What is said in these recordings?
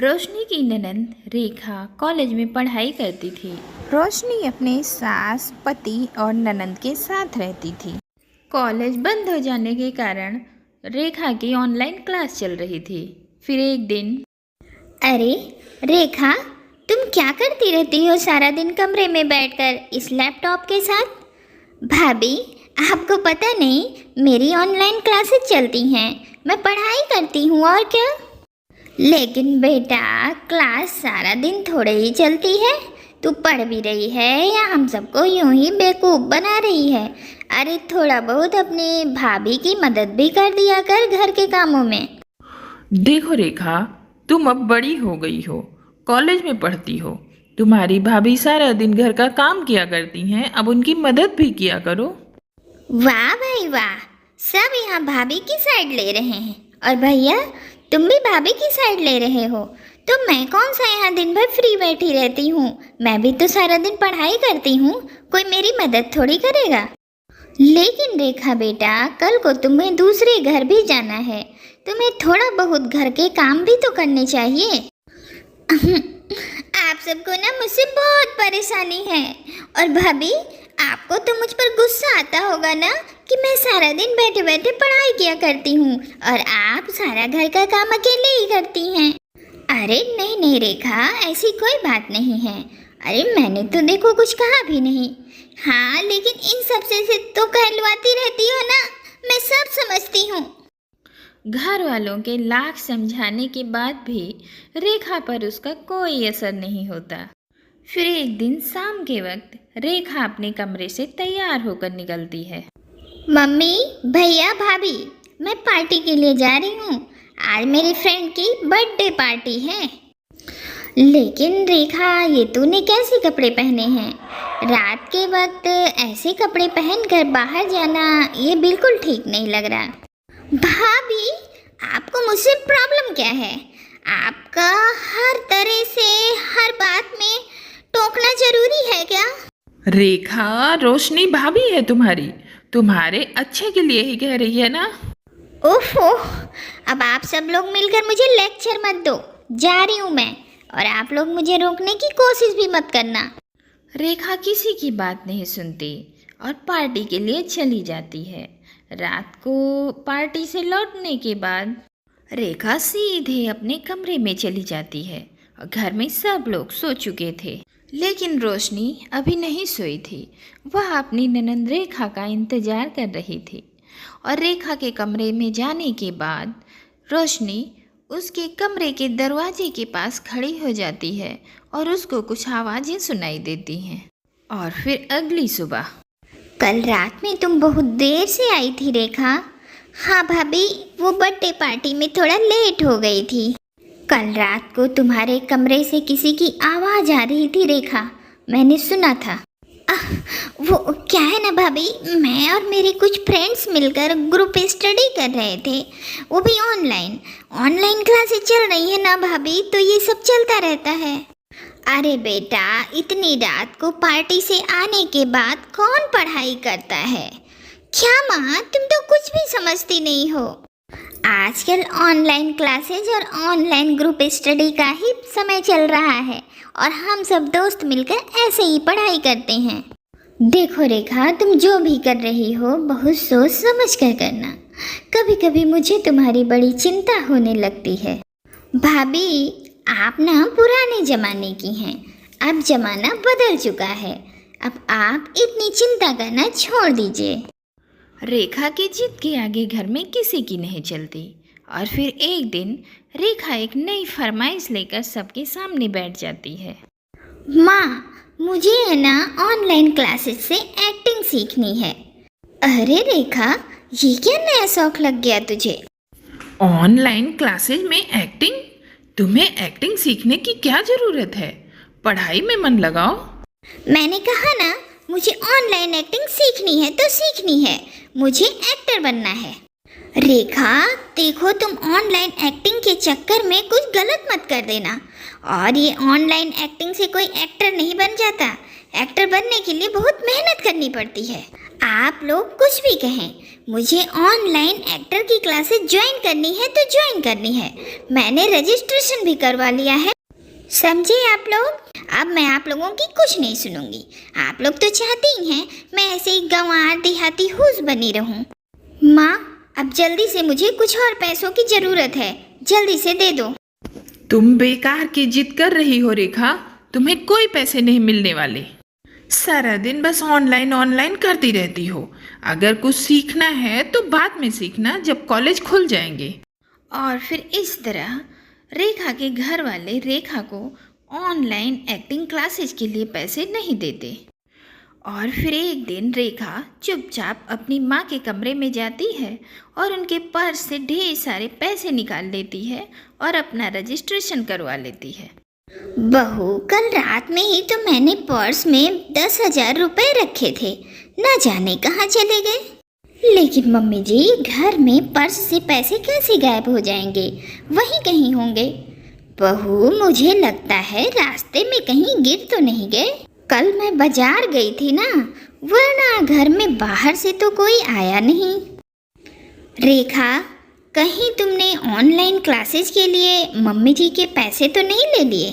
रोशनी की ननंद रेखा कॉलेज में पढ़ाई करती थी। रोशनी अपने सास, पति और ननंद के साथ रहती थी। कॉलेज बंद हो जाने के कारण रेखा की ऑनलाइन क्लास चल रही थी। फिर एक दिन, अरे रेखा, तुम क्या करती रहती हो सारा दिन कमरे में बैठकर इस लैपटॉप के साथ? भाभी, आपको पता नहीं मेरी ऑनलाइन क्लासेस चलती हैं, मैं पढ़ाई करती हूँ और क्या। लेकिन बेटा, क्लास सारा दिन थोड़े ही चलती है। तू पढ़ भी रही है या हम सबको यूं ही बेवकूफ़ बना रही है? अरे थोड़ा बहुत अपनी भाभी की मदद भी कर दिया कर घर के कामों में। देखो रेखा, तुम अब बड़ी हो गई हो, कॉलेज में पढ़ती हो। तुम्हारी भाभी सारा दिन घर का काम किया करती हैं, अब उनकी मदद भी किया करो। वाह भाई वाह, सब यहाँ भाभी की साइड ले रहे हैं। और भैया, तुम भी भाभी की साइड ले रहे हो, तो मैं कौन सा यहाँ दिन भर फ्री बैठी रहती हूँ? मैं भी तो सारा दिन पढ़ाई करती हूँ, कोई मेरी मदद थोड़ी करेगा। लेकिन रेखा बेटा, कल को तुम्हें दूसरे घर भी जाना है, तुम्हें थोड़ा बहुत घर के काम भी तो करने चाहिए। आप सबको ना मुझसे बहुत परेशानी है। और भाभी, आपको तो मुझ पर गुस्सा आता होगा ना कि मैं सारा दिन बैठे बैठे पढ़ाई किया करती हूँ और आप सारा घर का काम अकेले ही करती हैं। अरे नहीं नहीं रेखा, ऐसी कोई बात नहीं है। अरे मैंने तो देखो कुछ कहा भी नहीं। हाँ, लेकिन इन सब से तो कहलवाती रहती हो ना, मैं सब समझती हूँ। घर वालों के लाख समझाने के बाद भी रेखा पर उसका कोई असर नहीं होता। फिर एक दिन शाम के वक्त रेखा अपने कमरे से तैयार होकर निकलती है। मम्मी, भैया, भाभी, मैं पार्टी के लिए जा रही हूँ। आज मेरी फ्रेंड की बर्थडे पार्टी है। लेकिन रेखा, ये तूने कैसे कपड़े पहने हैं? रात के वक्त ऐसे कपड़े पहनकर बाहर जाना ये बिल्कुल ठीक नहीं लग रहा। भाभी, आपको मुझसे प्रॉब्लम क्या है? आपका हर तरह से हर बात में टोकना जरूरी है क्या? रेखा, रोशनी भाभी है तुम्हारी, तुम्हारे अच्छे के लिए ही कह रही है ना। ओफो, अब आप सब लोग मिलकर मुझे लेक्चर मत दो, जा रही हूँ मैं। और आप लोग मुझे रोकने की कोशिश भी मत करना। रेखा किसी की बात नहीं सुनती और पार्टी के लिए चली जाती है। रात को पार्टी से लौटने के बाद रेखा सीधे अपने कमरे में चली जाती है और घर में सब लोग सो चुके थे। लेकिन रोशनी अभी नहीं सोई थी। वह अपनी ननंद रेखा का इंतजार कर रही थी और रेखा के कमरे में जाने के बाद रोशनी उसके कमरे के दरवाजे के पास खड़ी हो जाती है और उसको कुछ आवाज़ें सुनाई देती हैं। और फिर अगली सुबह, कल रात में तुम बहुत देर से आई थी रेखा। हाँ भाभी, वो बर्थडे पार्टी में थोड़ा लेट हो गई थी। कल रात को तुम्हारे कमरे से किसी की आवाज़ आ रही थी रेखा, मैंने सुना था। वो क्या है ना भाभी, मैं और मेरे कुछ फ्रेंड्स मिलकर ग्रुप स्टडी कर रहे थे, वो भी ऑनलाइन क्लासेस चल रही है ना भाभी, तो ये सब चलता रहता है। अरे बेटा, इतनी रात को पार्टी से आने के बाद कौन पढ़ाई करता है? क्या माँ, तुम तो कुछ भी समझती नहीं हो। आजकल ऑनलाइन क्लासेज और ऑनलाइन ग्रुप स्टडी का ही समय चल रहा है और हम सब दोस्त मिलकर ऐसे ही पढ़ाई करते हैं। देखो रेखा, तुम जो भी कर रही हो बहुत सोच समझ कर करना। कभी कभी मुझे तुम्हारी बड़ी चिंता होने लगती है। भाभी, आप ना पुराने ज़माने की हैं, अब ज़माना बदल चुका है। अब आप इतनी चिंता करना छोड़ दीजिए। रेखा की जिद के आगे घर में किसी की नहीं चलती। और फिर एक दिन रेखा एक नई फरमाइश लेकर सबके सामने बैठ जाती है। माँ, मुझे है ना ऑनलाइन क्लासेस से एक्टिंग सीखनी है। अरे रेखा, ये क्या नया शौक लग गया तुझे? ऑनलाइन क्लासेज में एक्टिंग? तुम्हें एक्टिंग सीखने की क्या ज़रूरत है? पढ़ाई में मन लगाओ। मैंने कहा ना, मुझे ऑनलाइन एक्टिंग सीखनी है तो सीखनी है, मुझे एक्टर बनना है। रेखा देखो, तुम ऑनलाइन एक्टिंग के चक्कर में कुछ गलत मत कर देना। और ये ऑनलाइन एक्टिंग से कोई एक्टर नहीं बन जाता, एक्टर बनने के लिए बहुत मेहनत करनी पड़ती है। आप लोग कुछ भी कहें, मुझे ऑनलाइन एक्टर की क्लासेस ज्वाइन करनी है तो ज्वाइन करनी है। मैंने रजिस्ट्रेशन भी करवा लिया है, समझे आप लोग? अब मैं आप लोगों की कुछ नहीं सुनूंगी। आप लोग तो चाहती ही हैं मैं ऐसे ही गंवार देहाती हुस बनी रहूं। माँ, अब जल्दी से मुझे कुछ और पैसों की ज़रूरत है, जल्दी से दे दो। तुम बेकार की जिद कर रही हो रेखा, तुम्हें कोई पैसे नहीं मिलने वाले। सारा दिन बस ऑनलाइन ऑनलाइन करती रहती हो। अगर कुछ सीखना है तो बाद में सीखना, जब कॉलेज खुल जाएंगे। और फिर इस तरह रेखा के घर वाले रेखा को ऑनलाइन एक्टिंग क्लासेस के लिए पैसे नहीं देते। और फिर एक दिन रेखा चुपचाप अपनी माँ के कमरे में जाती है और उनके पर्स से ढेर सारे पैसे निकाल लेती है और अपना रजिस्ट्रेशन करवा लेती है। बहू, कल रात में ही तो मैंने पर्स में 10,000 रुपये रखे थे, न जाने कहाँ चले गए। लेकिन मम्मी जी, घर में पर्स से पैसे कैसे गायब हो जाएंगे? वहीं कहीं होंगे। बहू, मुझे लगता है रास्ते में कहीं गिर तो नहीं गए। कल मैं बाजार गई थी ना, वरना घर में बाहर से तो कोई आया नहीं। रेखा, कहीं तुमने ऑनलाइन क्लासेस के लिए मम्मी जी के पैसे तो नहीं ले लिए?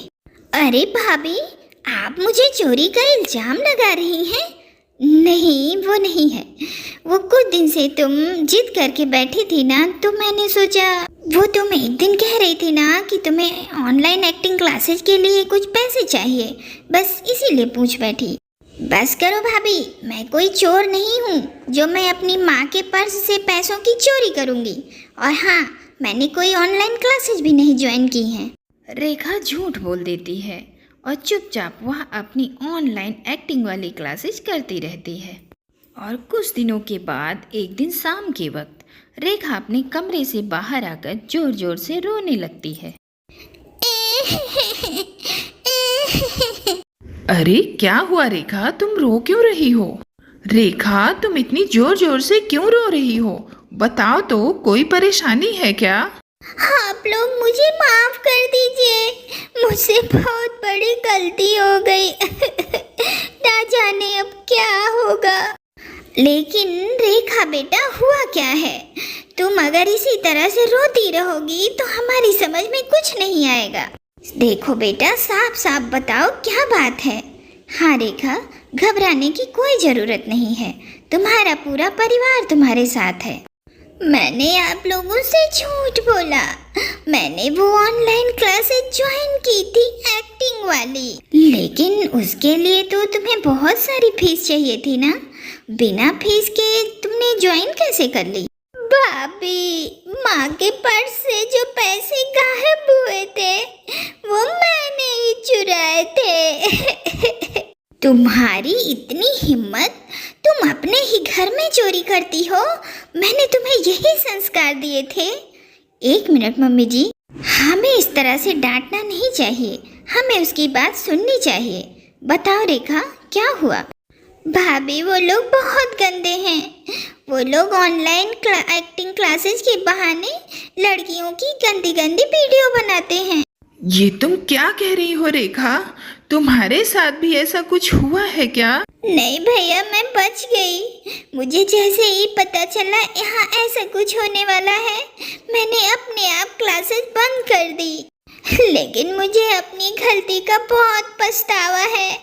अरे भाभी, आप मुझे चोरी का इल्ज़ाम लगा रही हैं? नहीं, वो नहीं है। वो कुछ दिन से तुम जिद करके बैठी थी ना, तो मैंने सोचा, वो तुम एक दिन कह रही थी ना कि तुम्हें ऑनलाइन एक्टिंग क्लासेस के लिए कुछ पैसे चाहिए, बस इसीलिए पूछ बैठी। बस करो भाभी, मैं कोई चोर नहीं हूँ जो मैं अपनी माँ के पर्स से पैसों की चोरी करूँगी। और हाँ, मैंने कोई ऑनलाइन क्लासेस भी नहीं ज्वाइन की हैं। रेखा झूठ बोल देती है और चुपचाप वह अपनी ऑनलाइन एक्टिंग वाली क्लासेस करती रहती है। और कुछ दिनों के बाद एक दिन शाम के वक्त रेखा अपने कमरे से बाहर आकर जोर जोर से रोने लगती है। अरे क्या हुआ रेखा, तुम रो क्यों रही हो? रेखा, तुम इतनी जोर जोर से क्यों रो रही हो? बताओ तो, कोई परेशानी है क्या? आप लोग मुझे माफ कर दीजिए, मुझसे बहुत बड़ी गलती हो गई। ना जाने अब क्या होगा। लेकिन रेखा बेटा, हुआ क्या है? तुम अगर इसी तरह से रोती रहोगी तो हमारी समझ में कुछ नहीं आएगा। देखो बेटा, साफ साफ बताओ क्या बात है। हाँ रेखा, घबराने की कोई ज़रूरत नहीं है, तुम्हारा पूरा परिवार तुम्हारे साथ है। मैंने आप लोगों से झूठ बोला। मैंने वो ऑनलाइन क्लासेस ज्वाइन की थी, एक्टिंग वाली। लेकिन उसके लिए तो तुम्हें बहुत सारी फीस चाहिए थी ना, बिना फीस के तुमने ज्वाइन कैसे कर ली? भाभी, माँ के पर्स से जो पैसे गायब हुए थे वो मैंने ही चुराए थे। तुम्हारी इतनी हिम्मत, तुम अपने ही घर में चोरी करती हो? मैंने तुम्हें यही संस्कार दिए थे। एक मिनट मम्मी जी, हमें इस तरह से डांटना नहीं चाहिए, हमें उसकी बात सुननी चाहिए। बताओ रेखा, क्या हुआ? भाभी, वो लोग बहुत गंदे हैं। वो लोग ऑनलाइन एक्टिंग क्लासेस के बहाने लड़कियों की गंदी गंदी वीडियो बनाते हैं। ये तुम क्या कह रही हो रेखा? तुम्हारे साथ भी ऐसा कुछ हुआ है क्या? नहीं भैया, मैं बच गई। मुझे जैसे ही पता चला यहाँ ऐसा कुछ होने वाला है, मैंने अपने आप क्लासेस बंद कर दी। लेकिन मुझे अपनी गलती का बहुत पछतावा है।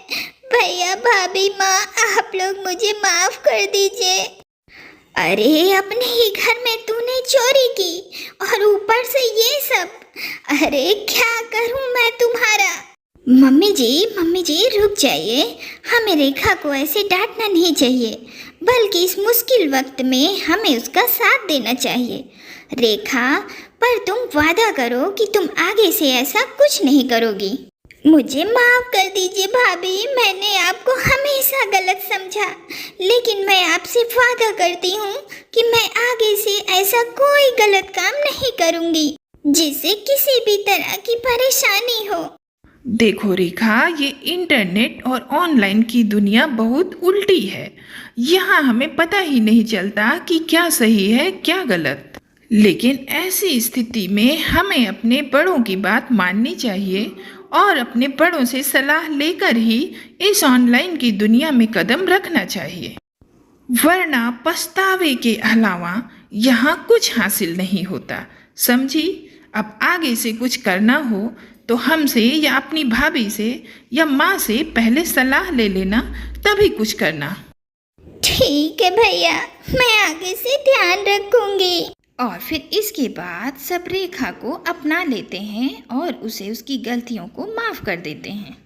भैया, भाभी, माँ, आप लोग मुझे माफ कर दीजिए। अरे, अपने ही घर में तूने चोरी की और ऊपर से ये सब। अरे, क्या करूँ मैं तुम्हारा? मम्मी जी रुक जाइए। हमें रेखा को ऐसे डांटना नहीं चाहिए, बल्कि इस मुश्किल वक्त में हमें उसका साथ देना चाहिए। रेखा, पर तुम वादा करो कि तुम आगे से ऐसा कुछ नहीं करोगी। मुझे माफ़ कर दीजिए भाभी, मैंने आपको हमेशा गलत समझा। लेकिन मैं आपसे वादा करती हूँ कि मैं आगे से ऐसा कोई गलत काम नहीं करूँगी जिससे किसी भी तरह की परेशानी हो। देखो रेखा, ये इंटरनेट और ऑनलाइन की दुनिया बहुत उल्टी है। यहाँ हमें पता ही नहीं चलता कि क्या सही है क्या गलत। लेकिन ऐसी स्थिति में हमें अपने बड़ों की बात माननी चाहिए और अपने बड़ों से सलाह लेकर ही इस ऑनलाइन की दुनिया में कदम रखना चाहिए, वरना पछतावे के अलावा यहाँ कुछ हासिल नहीं होता। समझी? अब आगे से कुछ करना हो तो हमसे या अपनी भाभी से या माँ से पहले सलाह ले लेना, तभी कुछ करना। ठीक है भैया, मैं आगे से ध्यान रखूंगी। और फिर इसके बाद सब रेखा को अपना लेते हैं और उसे उसकी गलतियों को माफ़ कर देते हैं।